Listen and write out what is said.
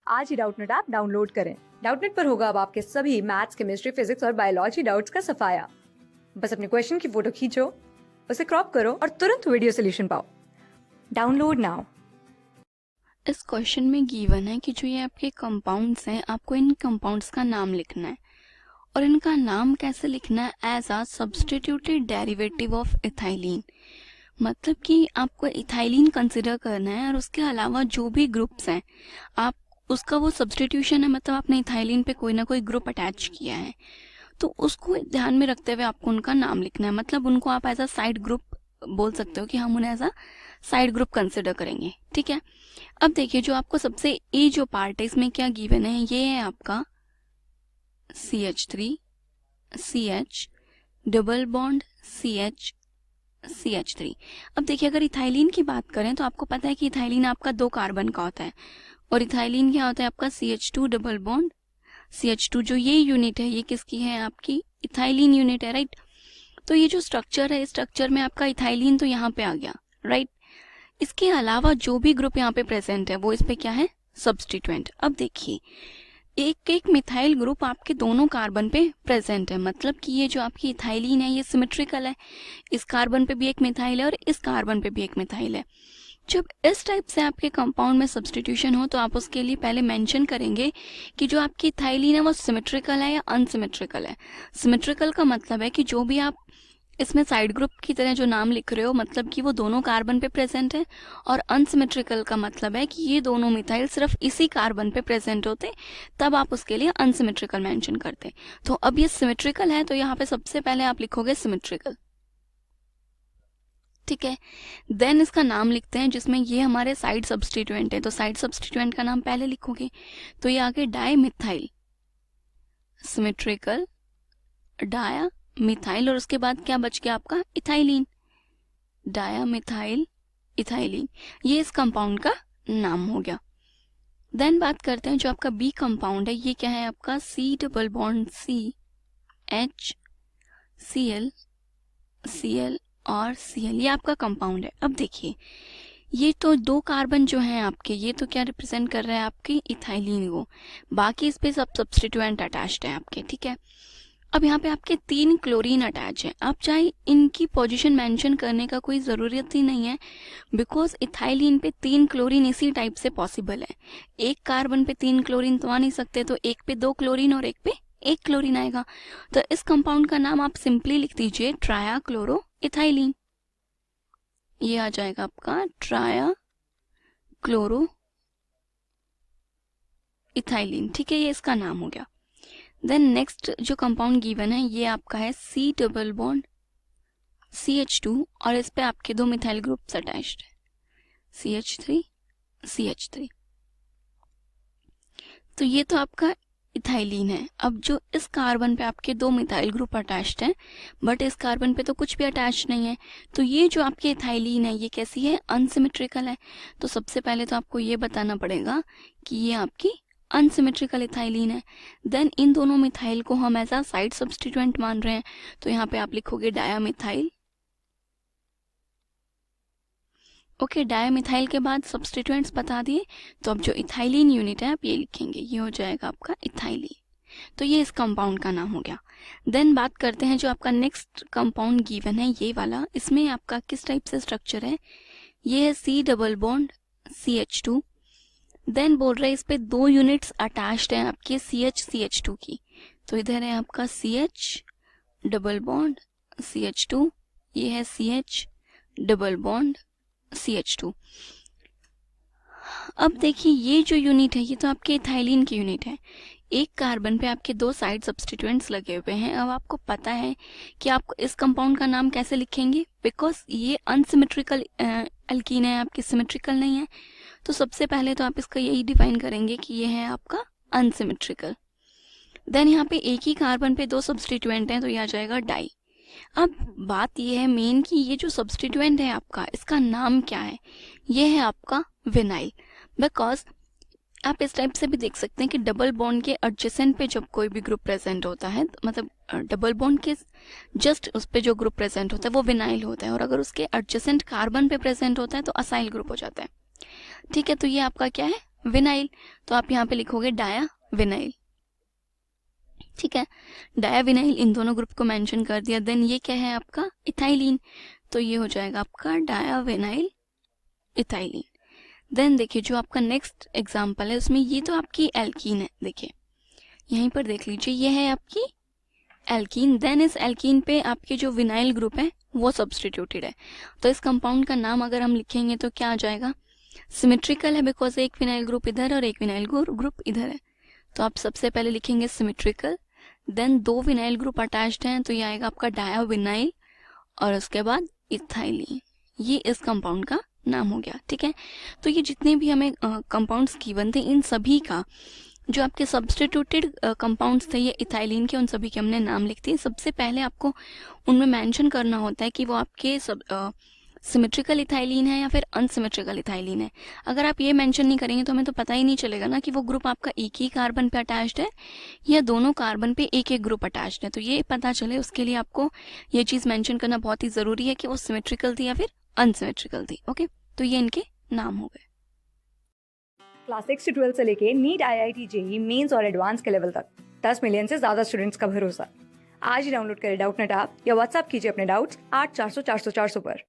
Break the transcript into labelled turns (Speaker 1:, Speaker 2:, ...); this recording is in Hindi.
Speaker 1: आज ही डाउटनेट ऐप डाउनलोड करें। डाउटनेट पर होगा अब आपके सभी मैथ्स, केमिस्ट्री, फिजिक्स और बायोलॉजी डाउट्स का सफाया। बस अपने क्वेश्चन की फोटो खींचो, उसे क्रॉप करो और तुरंत वीडियो सोल्यूशन पाओ। Download now.
Speaker 2: इस क्वेश्चन में गिवन है कि जो ये आपके कंपाउंड्स हैं, आपको इन कंपाउंड्स का नाम लिखना है और इनका नाम कैसे लिखना है, as a substituted derivative of ethylene. मतलब कि आपको इथाइलिन कंसिडर करना है और उसके अलावा जो भी ग्रुप्स हैं आप उसका वो सब्स्टिट्यूशन है, मतलब आपने इथाइलिन पे कोई ना कोई ग्रुप अटैच किया है तो उसको ध्यान में रखते हुए आपको उनका नाम लिखना है। मतलब उनको आप एज अ साइड ग्रुप बोल सकते हो कि हम उन्हें as a side group consider करेंगे। ठीक है, अब देखिए जो आपको सबसे ए जो पार्ट है इसमें क्या गिवन है, ये है आपका CH3 CH double bond CH CH3। अब देखिए अगर इथाइलिन की बात करें तो आपको पता है कि इथाइलिन आपका 2 कार्बन का होता है और इथाइलिन क्या होता है आपका CH2 डबल बॉन्ड CH2। जो ये यूनिट है ये किसकी है, आपकी इथाइलिन यूनिट है, राइट। तो ये जो स्ट्रक्चर है, इस स्ट्रक्चर में आपका इथाइलिन तो यहाँ पे आ गया, राइट। इसके अलावा जो भी ग्रुप यहाँ पे प्रेजेंट है वो इस पे क्या है, सब्स्टिट्यूएंट। अब देखिए एक एक मिथाइल ग्रुप आपके दोनों कार्बन पे प्रेजेंट है, मतलब कि ये जो आपकी इथाइलिन है ये सिमेट्रिकल है, इस कार्बन पे भी एक मिथाइल है और इस कार्बन पे भी एक मिथाइल है। जब इस टाइप से आपके कंपाउंड में सब्स्टिट्यूशन हो तो आप उसके लिए पहले मेंशन करेंगे कि जो आपकी इथाइलिन है वो सिमेट्रिकल है या अनसिमेट्रिकल है। सिमेट्रिकल का मतलब है कि जो भी आप इसमें साइड ग्रुप की तरह जो नाम लिख रहे हो मतलब कि वो दोनों कार्बन पे प्रेजेंट है, और अनसिमेट्रिकल का मतलब है कि ये दोनों मिथाइल सिर्फ इसी कार्बन पे प्रेजेंट होते, तब आप उसके लिए अनसिमेट्रिकल मेंशन करते। तो अब ये सिमेट्रिकल है तो यहाँ पे सबसे पहले आप लिखोगे सिमेट्रिकल, ठीक है। देन इसका नाम लिखते हैं जिसमें ये हमारे साइड सब्स्टिट्यूएंट है, तो साइड सब्स्टिट्यूएंट का नाम पहले लिखोगे तो ये आगे dimethyl, symmetrical dimethyl, और उसके बाद क्या बच गया आपका इथाइलिन, डाया मिथाइल इथाइलिन। ये इस कंपाउंड का नाम हो गया। देन बात करते हैं जो आपका बी कंपाउंड है, ये क्या है आपका C double bond C H Cl Cl और Cl, ये आपका कंपाउंड है। अब देखिए ये तो 2 कार्बन जो हैं आपके, ये तो क्या रिप्रेजेंट कर रहा है आपकी इथाइलिन को, बाकी इस पे सब सब्स्टिट्यूएंट अटैच्ड है आपके, ठीक है। अब यहाँ पे आपके 3 क्लोरीन अटैच है, आप चाहे इनकी पोजीशन मेंशन करने का कोई ज़रूरत ही नहीं है, बिकॉज इथाइलिन पे 3 क्लोरीन इसी टाइप से पॉसिबल है। एक कार्बन पे 3 क्लोरीन तो आ नहीं सकते, तो एक पे 2 क्लोरीन और एक पे 1 क्लोरीन आएगा। तो इस कंपाउंड का नाम आप सिंपली लिख दीजिए ट्राया क्लोरो इथाइलिन, ये आ जाएगा आपका ट्राया क्लोरो इथाइलिन, ठीक है, ये इसका नाम हो गया। देन नेक्स्ट जो कंपाउंड गिवन है ये आपका है C डबल बॉन्ड CH2 और इस पे आपके 2 मिथाइल ग्रुप्स अटैच्ड है, CH3 CH3। तो ये तो आपका इथाइलिन है। अब जो इस कार्बन पे आपके 2 मिथाइल ग्रुप अटैच्ड हैं बट इस कार्बन पे तो कुछ भी अटैच नहीं है, तो ये जो आपकी इथाइलिन है ये कैसी है, अनसिमेट्रिकल है। तो सबसे पहले तो आपको ये बताना पड़ेगा कि ये आपकी अनसिमेट्रिकल इथाइलिन है। देन इन दोनों मिथाइल को हम ऐसा साइड सब्स्टिट्यूएंट मान रहे हैं, तो यहाँ पे आप लिखोगे डायामिथाइल, ओके। डायामिथाइल के बाद सब्स्टिट्यूएंट्स बता दिए, तो अब जो इथाइलिन यूनिट है आप ये लिखेंगे, ये हो जाएगा आपका इथाइलिन। तो ये इस कंपाउंड का नाम हो गया। देन बात करते हैं जो आपका नेक्स्ट कंपाउंड गिवन है ये वाला, इसमें आपका किस टाइप से स्ट्रक्चर है, ये है C double bond CH2। Then बोल रहे हैं इस पे 2 यूनिट्स अटैच्ड हैं आपके CH2 की, तो इधर है आपका CH डबल बॉन्ड CH2, ये है CH डबल बॉन्ड CH2। अब देखिए ये जो यूनिट है ये तो आपके इथाइलिन की यूनिट है, एक कार्बन पे आपके 2 साइड सब्स्टिट्यूएंट्स लगे हुए हैं। अब आपको पता है कि आप इस कंपाउंड का नाम कैसे लिखेंगे, बिकॉज ये अनसिमेट्रिकल एल्कीन है, आपकी सिमेट्रिकल नहीं है। तो सबसे पहले तो आप इसका यही डिफाइन करेंगे कि ये है आपका अनसिमेट्रिकल। देन यहाँ पे एक ही कार्बन पे 2 सब्स्टिट्यूएंट हैं तो ये आ जाएगा डाई। अब बात ये है मेन कि ये जो सब्स्टिट्यूएंट है आपका इसका नाम क्या है, ये है आपका विनाइल। बिकॉज आप इस टाइप से भी देख सकते हैं कि डबल बॉन्ड के एडजेसेंट पे जब कोई भी ग्रुप प्रेजेंट होता है, मतलब डबल बॉन्ड के जस्ट उस पे जो ग्रुप प्रेजेंट होता है वो विनाइल होता है, और अगर उसके एडजेसेंट कार्बन पे प्रेजेंट होता है तो असाइल ग्रुप हो जाता है, ठीक है। तो ये आपका क्या है, विनाइल, तो आप यहाँ पे लिखोगे डाया विनाइल। ठीक है, डाया विनाइल, इन दोनों ग्रुप को मेंशन कर दिया। देन ये क्या है आपका इथाइलिन, तो ये हो जाएगा आपका डाया विनाइल इथाइलिन। देन देखिए जो आपका नेक्स्ट एग्जाम्पल है उसमें ये तो आपकी एल्कीन है, देखिए यहीं पर देख लीजिए ये है आपकी एल्कीन। देन इस एल्कीन पे आपके जो विनाइल ग्रुप है वो सब्सटीट्यूटेड है, तो इस कंपाउंड का नाम अगर हम लिखेंगे तो क्या आ जाएगा, सिमेट्रिकल है, बिकॉज एक विनाइल ग्रुप इधर और एक विनाइल ग्रुप इधर है। तो आप सबसे पहले लिखेंगे सिमेट्रिकल, देन दो विनाइल ग्रुप अटैच्ड हैं तो ये आएगा आपका डाया विनाइल, और उसके बाद इथाइलिन, ये इस कंपाउंड का नाम हो गया। ठीक है, तो ये जितने भी हमें कंपाउंड्स गिवन थे इन सभी का जो आपके सब्स्टिट्यूटेड कंपाउंड्स थे ये इथाइलिन के, उन सभी के हमने नाम लिख दिए। सबसे पहले आपको उनमें मेंशन करना होता है कि वो आपके सिमेट्रिकल इथाइलिन है या फिर अनसिमेट्रिकल इथाइलिन है। अगर आप ये मेंशन नहीं करेंगे तो हमें तो पता ही नहीं चलेगा ना कि वो ग्रुप आपका एक ही कार्बन पे अटैच्ड है या दोनों कार्बन पे एक एक ग्रुप अटैच्ड है। तो ये पता चले उसके लिए आपको ये चीज़ मेंशन करना बहुत ही ज़रूरी है कि वो सिमेट्रिकल थी या फिर अनसिमेट्रिकल थी। ओके, तो ये इनके नाम हो गए।
Speaker 1: क्लास 6 से 12 से लेके नीट, IIT, JEE मेंस और एडवांस के लेवल तक 10 मिलियन से ज्यादा स्टूडेंट्स का भरोसा। आज ही डाउनलोड करें डाउटनेट ऐप या व्हाट्सएप कीजिए अपने डाउट्स 8400 400 400 पर।